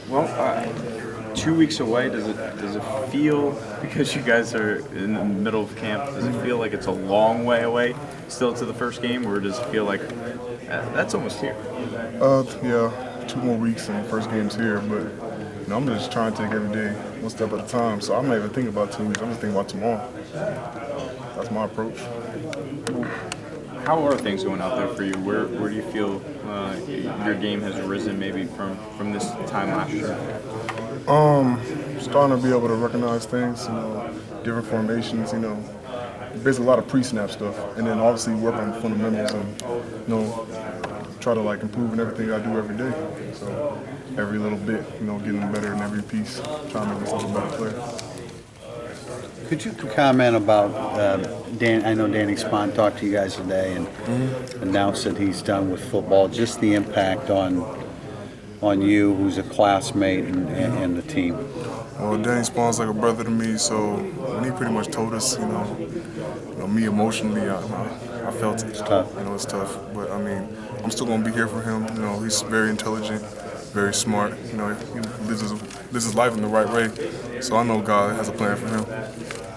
Well, 2 weeks away, does it feel, because you guys are in the middle of camp, does it feel like it's a long way away still to the first game, or does it feel like that's almost here? Yeah, 2 more weeks and the first game's here, but I'm just trying to take every day one step at a time. So I'm not even thinking about 2 weeks. I'm just thinking about tomorrow. That's my approach. How are things going out there for you? Where do you feel your game has risen maybe from this time last year? Starting to be able to recognize things, different formations, basically a lot of pre-snap stuff, and then obviously work on fundamentals and try to improve in everything I do every day. So every little bit, getting better in every piece, trying to make myself a better player. Could you comment about Dan? I know Danny Spahn talked to you guys today and announced that he's done with football. Just the impact on you, who's a classmate, and the team. Well, Danny Spawn's like a brother to me, so when he pretty much told us, me emotionally, I felt it. It's tough. It's tough, but I'm still gonna be here for him. He's very intelligent, very smart. He lives his life in the right way, so I know God has a plan for him.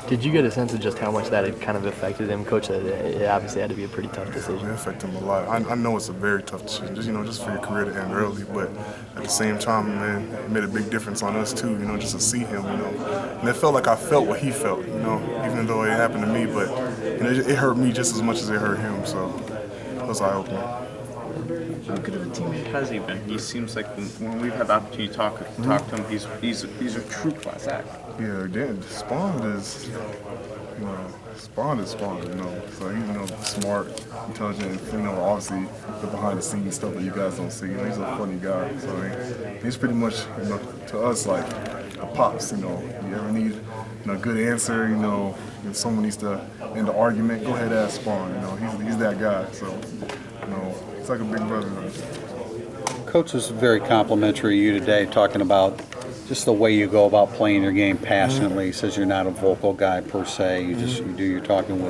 Did you get a sense of just how much that had kind of affected him? Coach said it obviously had to be a pretty tough decision. It affected him a lot. I know it's a very tough decision, just for your career to end early, but at the same time, man, it made a big difference on us too, just to see him, And it felt like I felt what he felt, even though it happened to me, but it hurt me just as much as it hurt him, so it was eye-opening. How good of a teammate has he been? He seems like when we've had the opportunity to talk to him, he's a true class act. Yeah, again, Spawn is, Spawn. So he's, smart, intelligent, obviously the behind the scenes stuff that you guys don't see. He's a funny guy. So he's pretty much, to us like a pops. You ever need, a good answer, if someone needs to end the argument, go ahead and ask Spawn. He's that guy. So, it's like a big brother. Coach was very complimentary of you today, talking about just the way you go about playing your game passionately. He says you're not a vocal guy per se. You do your talking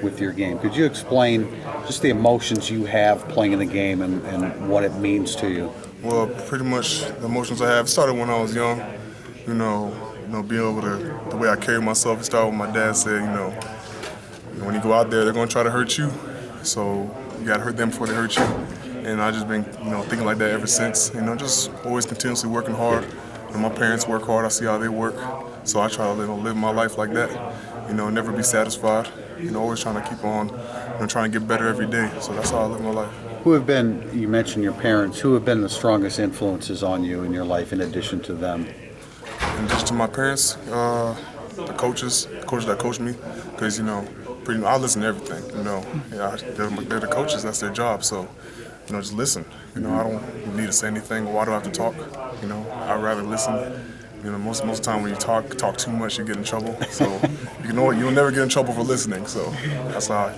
with your game. Could you explain just the emotions you have playing in the game and what it means to you? Well, pretty much the emotions I have started when I was young. Being able to, the way I carry myself, it started with my dad said, when you go out there, they're going to try to hurt you. So you got to hurt them before they hurt you. And I just been, thinking like that ever since. Just always continuously working hard. When my parents work hard, I see how they work. So I try to live my life like that. Never be satisfied. Always trying to keep on, trying to get better every day. So that's how I live my life. Who have been, you mentioned your parents, who have been the strongest influences on you in your life in addition to them? In addition to my parents, the coaches that coach me, because, I listen to everything, they're the coaches, that's their job, so, just listen. I don't need to say anything. Why do I have to talk? I'd rather listen. Most of the time when you talk too much, you get in trouble. So, you'll never get in trouble for listening. So, that's how I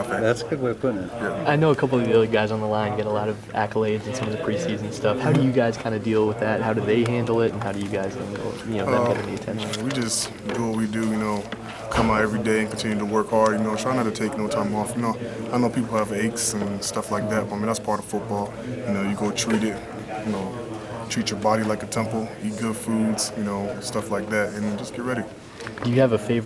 think. That's a good way of putting it. Yeah. I know a couple of the other guys on the line get a lot of accolades in some of the preseason stuff. How do you guys kind of deal with that? How do they handle it, and how do you guys handle them getting the attention? We just do what we do. Come out every day and continue to work hard. Try not to take no time off. I know people have aches and stuff like that, but that's part of football. You go treat it. Treat your body like a temple. Eat good foods. Stuff like that, and just get ready. Do you have a favorite